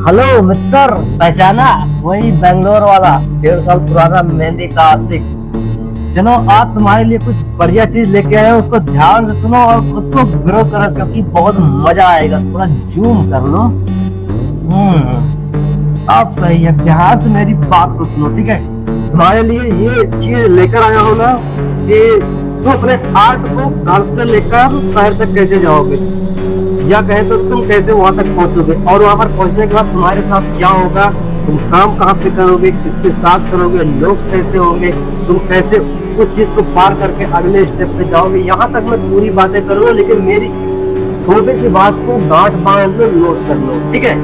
Hello मित्र, पहचाना? वही बेंगलोर वाला 1.5 साल पुराना मेहंदी का आशिक। चलो आज तुम्हारे लिए कुछ बढ़िया चीज लेके आए हैं, उसको ध्यान से सुनो और खुद को ग्रो करो क्योंकि बहुत मजा आएगा। थोड़ा जूम कर लो। आप सही है, ध्यान से मेरी बात को सुनो, ठीक है? तुम्हारे लिए ये चीज लेकर आया हूँ ना कि तुम अपने आर्ट को घर से लेकर शहर तक कैसे जाओगे, या कहे तो तुम कैसे वहां तक पहुंचोगे, और वहां पर पहुंचने के बाद तुम्हारे साथ क्या होगा, तुम काम कहाँ पे करोगे, किसके साथ करोगे, लोग कैसे होंगे, तुम कैसे उस चीज को पार करके अगले स्टेप पे जाओगे। यहाँ तक मैं पूरी बातें करूंगा, लेकिन मेरी छोटी सी बात को गांठ बांध लो, नोट कर लो, ठीक है?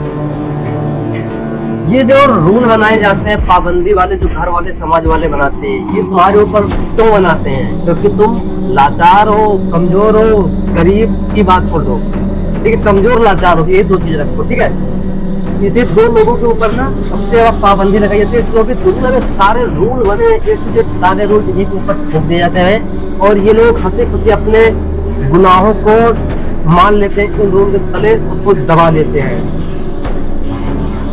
ये जो रूल बनाए जाते हैं पाबंदी वाले, जो घर वाले समाज वाले बनाते हैं, ये तुम्हारे ऊपर क्यों बनाते हैं? क्योंकि तुम लाचार हो, कमजोर हो, गरीब की बात छोड़ दो, ठीक है? कमजोर लाचार हो, ये दो चीज रखो, ठीक है? इसे दो लोगों के ऊपर ना सबसे ज्यादा पाबंदी लगाई जाती है। जो भी दुनिया में सारे रूल बने A to Z, सारे रूल इन्हीं के ऊपर थोप दिए जाते हैं और ये लोग हंसी खुशी अपने गुनाहों को मान लेते हैं, उन रूल के तले खुद को दबा लेते हैं।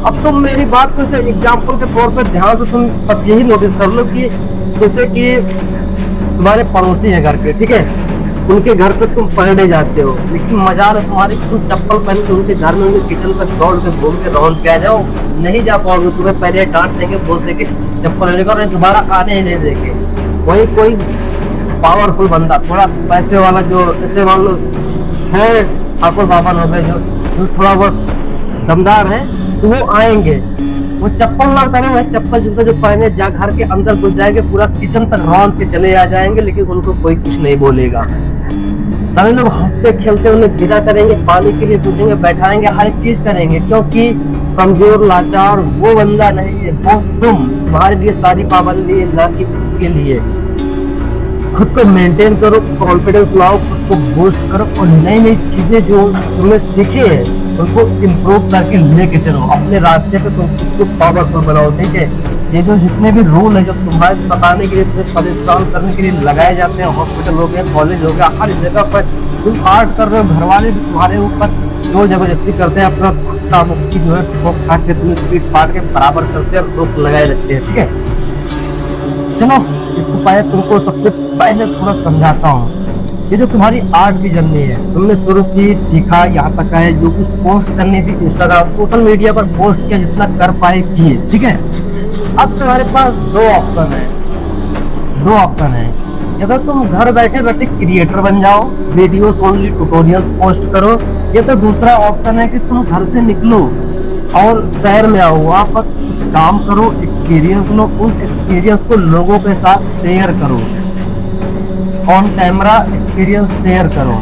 अब तुम मेरी बात को से एग्जाम्पल के तौर पर ध्यान से तुम बस यही नोटिस कर लो कि जैसे कि तुम्हारे पड़ोसी है घर के, ठीक है? उनके घर पे तुम पढ़ने जाते हो, लेकिन मजाल है तुम्हारी, तुम चप्पल पहन के उनके घर में, उनके किचन तक दौड़ के घूम के राउंड पे आ जाओ, नहीं जा पाओगे। तुम्हें पहले डांट देंगे, बोल देंगे चप्पल लेकर, और दोबारा आने ही नहीं देंगे। वही कोई पावरफुल बंदा, थोड़ा पैसे वाला, जो ऐसे मान लो है ठाकुर बाबा हो गए, जो थोड़ा बस दमदार है, तो वो आएंगे, वो चप्पल ना उतारे, वही चप्पल जूता जो पहने जा घर के अंदर घुस जाएंगे, पूरा किचन तक राउंड के चले आ जाएंगे, लेकिन उनको कोई कुछ नहीं बोलेगा। सारे लोग हंसते खेलते उन्हें विदा करेंगे, पानी के लिए पूछेंगे, बैठाएंगे, हर एक चीज करेंगे, क्योंकि कमजोर लाचार वो बंदा नहीं है, वो तुम्हारे लिए सारी पाबंदी है, ना कि उसके लिए। खुद को मेंटेन करो, कॉन्फिडेंस लाओ, खुद को बूस्ट करो और नई नई चीजें जो तुमने सीखी है उनको इम्प्रूव करके लेके चलो अपने रास्ते पे। तुम खुद को पावरफुल बनाओ, ठीक है? ये जो जितने भी रूल है जो तुम्हारे सताने के लिए, तुम्हें परेशान करने के लिए लगाए जाते हैं, हॉस्पिटल हो गया, कॉलेज हो गया, हर जगह पर तुम आर्ट कर रहे हो, घर वाले भी तुम्हारे ऊपर जो जबरदस्ती करते हैं, अपना धक्का मुक्की जो है ठोक ठाक के तुम्हें पीट पाट के बराबर करते हैं, रोक लगाए रखते हैं, ठीक है? चलो इसको पहले तुमको सबसे पहले थोड़ा समझाता हूँ। ये जो तुम्हारी आर्ट की जर्नी है, तुमने शुरू की, सीखा, यहाँ तक आए, जो कुछ पोस्ट करनी थी इंस्टाग्राम सोशल मीडिया पर पोस्ट किया, जितना कर पाए किए, ठीक है? अब तुम्हारे पास दो ऑप्शन है। या तो तुम घर बैठे बैठे क्रिएटर बन जाओ, वीडियोस ओनली ट्यूटोरियल्स पोस्ट करो, या तो दूसरा ऑप्शन है कि तुम घर से निकलो और शहर में आओ, वहाँ पर कुछ काम करो, एक्सपीरियंस लो, उन एक्सपीरियंस को लोगों के साथ शेयर करो, ऑन कैमरा एक्सपीरियंस शेयर करो,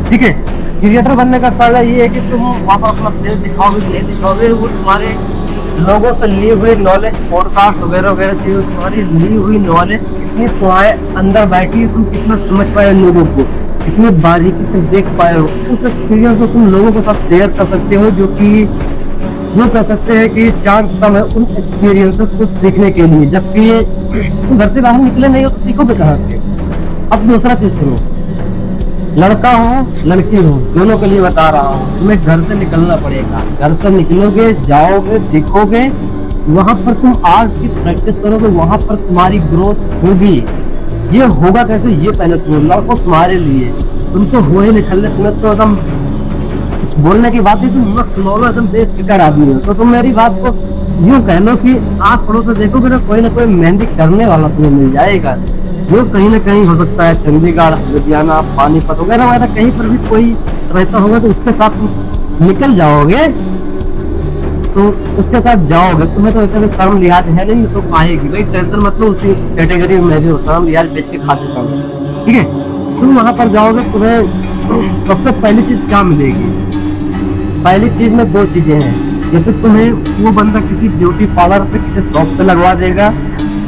ठीक है? क्रिएटर बनने का फायदा ये है कि तुम वहाँ पर अपना फेस दिखाओगे कि नहीं दिखाओगे, वो तुम्हारे लोगों से ली हुई नॉलेज, पॉडकास्ट वगैरह वगैरह चीजें, तुम्हारी ली हुई नॉलेज कितनी तुम्हारे अंदर बैठी है, तुम कितना समझ पाए लोगों को, कितनी बारीकी तुम देख पाए हो, उस एक्सपीरियंस को तुम लोगों के साथ शेयर कर सकते हो, जो कि यूँ कह सकते हैं कि चांस कम है उन एक्सपीरियंसेस को सीखने के लिए, जबकि तुम घर से बाहर निकले नहीं हो तो सीखोगे कहाँ से? अब दूसरा चीज सुनो, लड़का हो लड़की हो, दोनों के लिए बता रहा हूँ, तुम्हें घर से निकलना पड़ेगा। घर से निकलोगे, जाओगे, सीखोगे, वहां पर तुम आर्ट की प्रैक्टिस करोगे, वहां पर तुम्हारी ग्रोथ होगी। ये होगा कैसे, ये पहले सुनो। लड़को तुम्हारे लिए, तुम तो हो ही निकलने, तुम्हें तो एकदम कुछ बोलने की बात ही, तुम मस्त मौला एकदम बेफिक्र आदमी हो, तो तुम मेरी बात को यूं कह लो कि आस पड़ोस में देखोगे ना कोई मेहंदी करने वाला तुम्हें मिल जाएगा, जो कहीं ना कहीं हो सकता है चंडीगढ़, लुधियाना, पानीपत वगैरह वगैरह कहीं पर भी कोई रहता होगा, तो उसके साथ निकल जाओगे, तो उसके साथ जाओगे। तुम्हें तो ऐसे में शर्म लिहाज है नहीं, तो आएगी भाई, टेंशन मत लो, उसी कैटेगरी में मैं भी हूँ, शर्म लिहाज बेच के खा चुका हूँ, ठीक है? तुम वहां पर जाओगे, तुम्हें सबसे पहली चीज क्या मिलेगी? पहली चीज में दो चीजें हैं। या तो तुम्हें वो बंदा किसी ब्यूटी पार्लर पे, किसी शॉप पे लगवा देगा,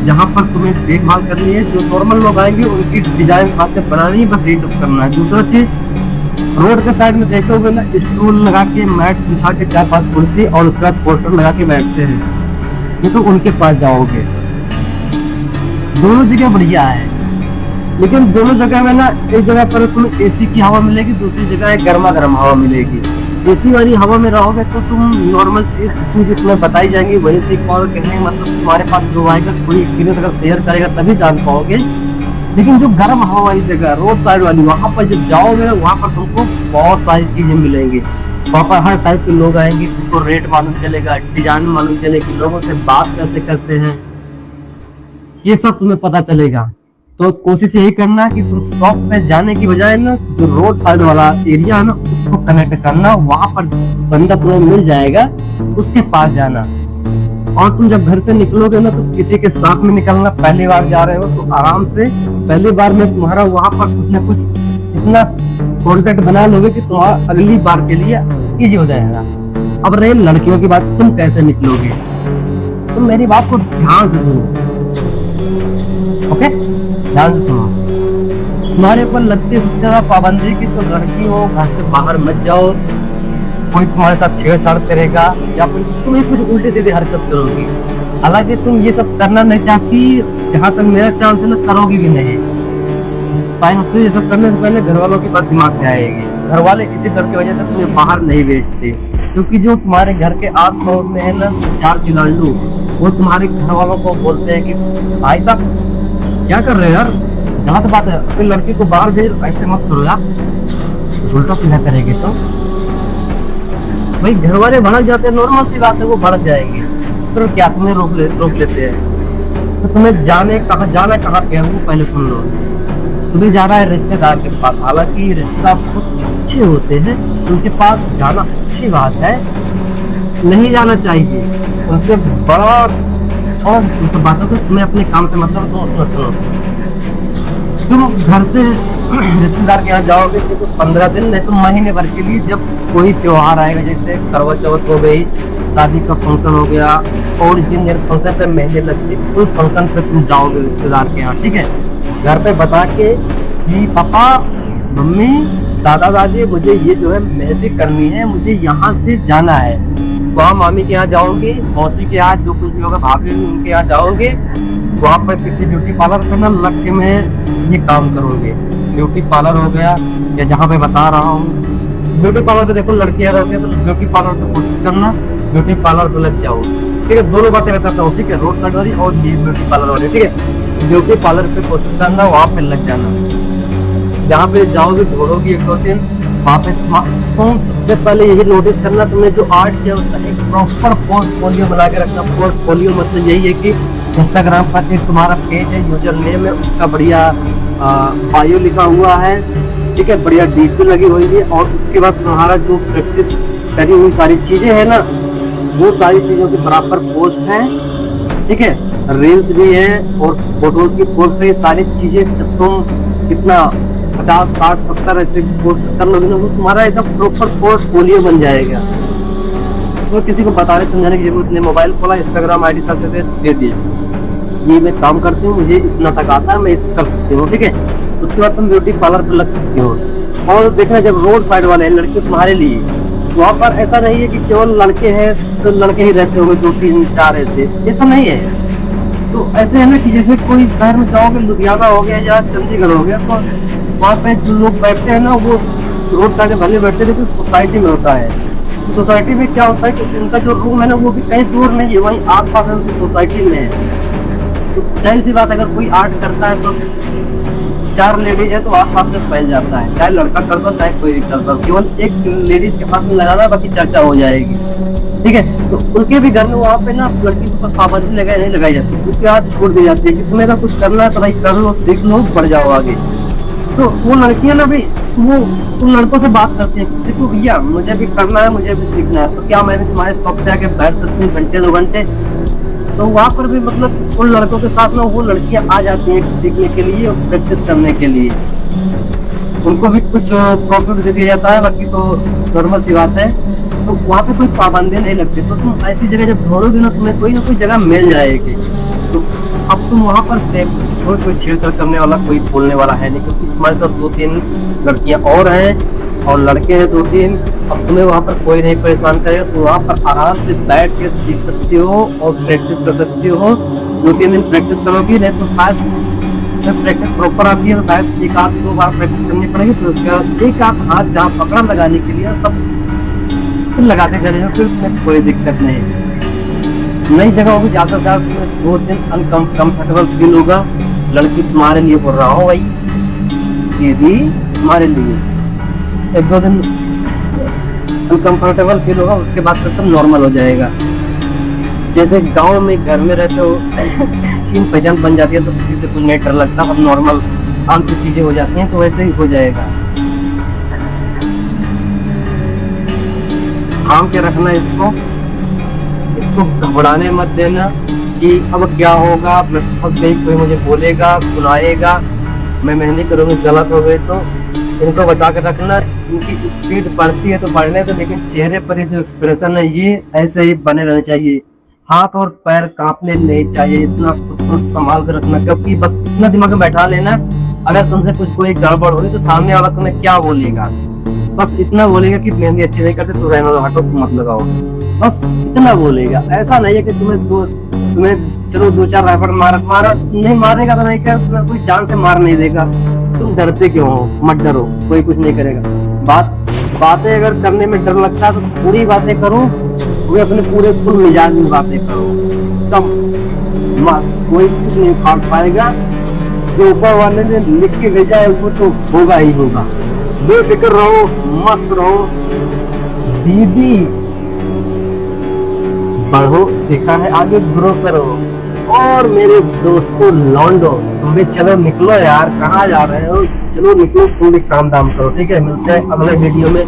जहाँ पर तुम्हें देखभाल करनी है, जो नॉर्मल लोग आएंगे उनकी डिजाइन हाथ में बनानी है, बस यही सब करना है। दूसरा चीज, रोड के साइड में देखोगे ना, स्टूल लगा के, मैट बिछा के, 4-5 कुर्सी, और उसके बाद पोस्टर लगा के बैठते हैं, ये तो उनके पास जाओगे। दोनों जगह बढ़िया है, लेकिन दोनों जगह में ना, एक जगह पर तुम्हें एसी की हवा मिलेगी, दूसरी जगह गर्मा गर्म हवा मिलेगी। एसी वाली हवा में रहोगे तो तुम नॉर्मल चीज जितनी जितनी बताई जाएंगी वही सीख पाओगे। कहने का मतलब तुम्हारे पास जो आएगा कोई एक्सपीरियंस अगर शेयर करेगा तभी जान पाओगे। लेकिन जो गर्म हवा वाली जगह रोड साइड वाली वहां पर जब जाओगे ना वहां पर तुमको बहुत सारी चीजें मिलेंगी। वहां पर हर टाइप के लोग आएंगे, तुमको रेट मालूम चलेगा, डिजाइन मालूम चलेगी, लोगों से बात कैसे करते हैं ये सब तुम्हें पता चलेगा। तो कोशिश यही करना कि तुम शॉप पे जाने की बजाय ना जो रोड साइड वाला एरिया है ना उसको कनेक्ट करना, वहां पर बंदा तुम्हें मिल जाएगा, उसके पास जाना। और तुम जब घर से निकलोगे ना तो किसी के साथ में निकलना। पहली बार जा रहे हो तो आराम से पहली बार में तुम्हारा वहां पर कुछ ना कुछ जितना कॉन्टेक्ट बना लोगे कि तुम्हारा अगली बार के लिए इजी हो जाएगा। अब रही लड़कियों की बात, तुम कैसे निकलोगे? तुम मेरी बात को ध्यान से सुनो, ओके? ध्यान से सुनो। तुम्हारे ऊपर लगती है सबसे ज्यादा पाबंदी की तो लड़की हो घर से बाहर मत जाओ, कोई तुम्हारे साथ छेड़छाड़ करेगा या फिर तुम ही कुछ उल्टी सीधी हरकत करोगी। हालांकि तुम ये सब करना नहीं चाहती, जहां तक मेरा चांस है ना करोगी भी नहीं। ये सब करने से पहले घर वालों की बात दिमाग में आएगी। घर वाले इसी डर की वजह से तुम्हें बाहर नहीं भेजते, क्योंकि जो तुम्हारे घर के आस पड़ोस में है ना चार चिलांडू, वो तुम्हारे घर वालों को बोलते हैं कि भाई साहब क्या कर रहे हो यार, गलत बात है, अपनी लड़की को बाहर भेज, ऐसे मत करो यार, उल्टा सीधा करेंगे तो भाई घर वाले भड़क जाते हैं। नॉर्मल सी बात है, वो भड़क जाएंगे तो क्या तुम्हें रोक लेते हैं। तो तुम्हें कहाँ जाना कहाँ पे है वो पहले सुन लो। तुम्हें जाना है रिश्तेदार के पास, हालांकि रिश्तेदार बहुत अच्छे होते हैं, उनके पास जाना अच्छी बात है, नहीं जाना चाहिए। उनसे बड़ा छोड़ो उन सब बातों को, तुम्हें अपने काम से मतलब तुम अपना सुनो। तुम घर से रिश्तेदार के यहाँ जाओगे तो 15 दिन नहीं तो महीने भर के लिए, जब कोई त्योहार आएगा जैसे करवा चौथ हो गई, शादी का फंक्शन हो गया, और जिन दिन फंक्शन पे मेहंदी लगती उन फंक्शन पे तुम जाओगे रिश्तेदार के यहाँ, ठीक है? घर पे बता के कि पापा मम्मी दादा दादी मुझे ये जो है मेहंदी करनी है, मुझे यहाँ से जाना है। वहाँ मामी के यहाँ जाओगे, मौसी के यहाँ, जो कुछ भी होगा भाभी होगी उनके यहाँ जाओगे, वहाँ पर किसी ब्यूटी पार्लर पे ना लग के मैं ये काम करोगे। ब्यूटी पार्लर हो गया या जहाँ पे बता रहा हूँ, ब्यूटी पार्लर पे देखो लड़कियां रहती है तो ब्यूटी पार्लर पे कोशिश करना ब्यूटी पार्लर पे लग जाओ, ठीक है? दोनों बातें बताता हूँ, ठीक है? रोड साइड वाली और ये ब्यूटी पार्लर वाली, ठीक है? ब्यूटी पार्लर पे कोशिश करना, वहाँ पे लग जाना। जहाँ पे जाओगे ढूंढोगी 1-2 दिन, वहाँ पे तुम सबसे पहले यही नोटिस करना, तुमने जो आर्ट किया उसका एक प्रॉपर पोर्टफोलियो बना के रखना। पोर्टफोलियो मतलब यही है कि इंस्टाग्राम पर एक तुम्हारा पेज है, यूजर नेम है, उसका बढ़िया बायो लिखा हुआ है, ठीक है? बढ़िया डीपी लगी हुई है, और उसके बाद तुम्हारा जो प्रैक्टिस करी हुई सारी चीजें है ना, वो सारी चीजों की बराबर पोस्ट है, ठीक है? रील्स भी है और फोटोज की पोस्ट है। सारी चीजें जब तुम कितना 50, 60, 70 ऐसे पोस्ट कर लोगे ना, वो तुम्हारा एकदम प्रॉपर पोर्टफोलियो बन जाएगा। तो किसी को बताने समझाने की जरूरत नहीं, मोबाइल खोला, इंस्टाग्राम आईडी सर्च दे दिए, ये मैं काम करती हूँ, मुझे इतना तक आता है, मैं कर सकती हूँ, ठीक है? उसके बाद तुम ब्यूटी पार्लर पे लग सकती हो। और देखना जब रोड साइड वाले हैं लड़के तुम्हारे लिए, वहाँ पर ऐसा नहीं है कि केवल लड़के हैं तो लड़के ही रहते होंगे 2, 3, 4 ऐसे, ऐसा नहीं है। तो ऐसे है ना कि जैसे कोई शहर में जाओगे, लुधियाना हो गया या चंडीगढ़ हो गया, तो वहाँ पे जो लोग बैठते हैं ना वो रोड साइड में भले बैठते, लेकिन सोसाइटी में होता है। तो सोसाइटी में क्या होता है कि उनका जो रूम है ना वो भी कहीं दूर नहीं है, वहीं आस-पास में उसी सोसाइटी में है। तो जाहिर सी बात, अगर कोई आर्ट करता है तो 4 लेडीज है तो आसपास में फैल जाता है, चाहे लड़का करता हो चाहे कोई भी करता हो, केवल एक लेडीज के पास में लगाना, बाकी चर्चा हो जाएगी, ठीक है? तो उनके भी घर में वहाँ पे ना लड़की के ऊपर पाबंदी नहीं लगाई जाती, उनके हाथ छोड़ दी जाती है कि तुम्हें अगर कुछ करना है तो भाई कर लो, सीख लो, बढ़ जाओ आगे। तो वो लड़कियां ना भाई वो उन लड़कों से बात करती है, देखो भैया मुझे भी करना है, मुझे भी सीखना है, तो क्या मैं भी तुम्हारे शॉप पे आके बैठ सकती हूँ घंटे 2 घंटे? तो वहाँ पर भी मतलब उन लड़कों के साथ ना वो लड़कियां आ जाती हैं सीखने के लिए और प्रैक्टिस करने के लिए, उनको भी कुछ प्रॉफिट दे दिया जाता है, बाकी तो नॉर्मल सी बात है। तो वहाँ पे कोई पाबंदी नहीं लगती, तो तुम ऐसी जगह जब ढूंढोगे ना तुम्हें कोई ना कोई जगह मिल जाएगी। तो अब तुम वहाँ पर सेफ, कोई छेड़छाड़ करने वाला, कोई बोलने वाला है नहीं, क्योंकि तुम्हारे साथ 2-3 लड़कियां और हैं और लड़के हैं 2-3। अब तुम्हें वहाँ पर कोई नहीं परेशान करेगा, तो वहाँ पर आराम से बैठ के सीख सकती हो और प्रैक्टिस कर सकती हो। 2-3 दिन प्रैक्टिस करोगी, नहीं तो शायद जब प्रैक्टिस प्रॉपर आती है तो शायद 1-2 बार प्रैक्टिस करनी पड़ेगी, फिर उसके बाद 1 हाथ जहाँ पकड़ा लगाने के लिए सब फिर लगाते चले जाओ, फिर तुम्हें कोई दिक्कत नहीं। नई जगह होगी, ज्यादा से ज्यादा तुम्हें 2 दिन अनकंफर्टेबल फील होगा। लड़की तुम्हारे लिए बोल रहा हूँ भाई, दीदी तुम्हारे लिए 1-2 दिन अनकंफर्टेबल फील होगा, उसके बाद फिर सब नॉर्मल हो जाएगा। जैसे गांव में घर में रहते हो छीन पहचान बन जाती है तो किसी से कुछ नहीं डर लगता, सब नॉर्मल आम सी चीजें हो जाती हैं, तो वैसे ही हो जाएगा। थाम के रखना इसको घबराने मत देना कि अब क्या होगा, मैं फंस गई, कोई मुझे बोलेगा सुनाएगा, मैं मेहंदी करूंगी गलत हो गई तो। इनको बचा कर रखना। इनकी स्पीड बढ़ती है तो बढ़ने दो, लेकिन चेहरे पर ये जो एक्सप्रेशन है ये ऐसे ही बने रहने चाहिए। हाथ और पैर कांपने नहीं चाहिए, इतना खुद को संभाल कर रखना, क्योंकि बस इतना दिमाग में बैठा लेना, अगर तुमसे कुछ कोई गड़बड़ होगी तो सामने वाला तुम्हें क्या बोलेगा, बस इतना बोलेगा कि मेहंदी अच्छी नहीं करते तो रहने दो, हटो, मत लगाओ, बस इतना बोलेगा। ऐसा नहीं है कि तुम्हें चलो 2-4 रैपट मारा नहीं, मारेगा तो नहीं कर, तुम्हें कोई जान से मार नहीं देगा। तुम डरते क्यों हो? मत डरो, कोई कुछ नहीं करेगा। बातें अगर करने में डर लगता है तो पूरी बातें करो, वो अपने पूरे फुल मिजाज में बातें करो, तब मस्त, कोई कुछ नहीं उखाड़ पाएगा। जो ऊपर वाले ने लिख के भेजा है वो तो होगा ही होगा। बेफिक्र रहो, मस्त रहो। दीदी बढ़ो, सीखा है आगे ग्रो करो। और मेरे दोस्तों लौंडो, तुम भी चलो निकलो यार, कहाँ जा रहे हो, चलो निकलो, तुम भी काम दाम करो, ठीक है। मिलते हैं अगले वीडियो में।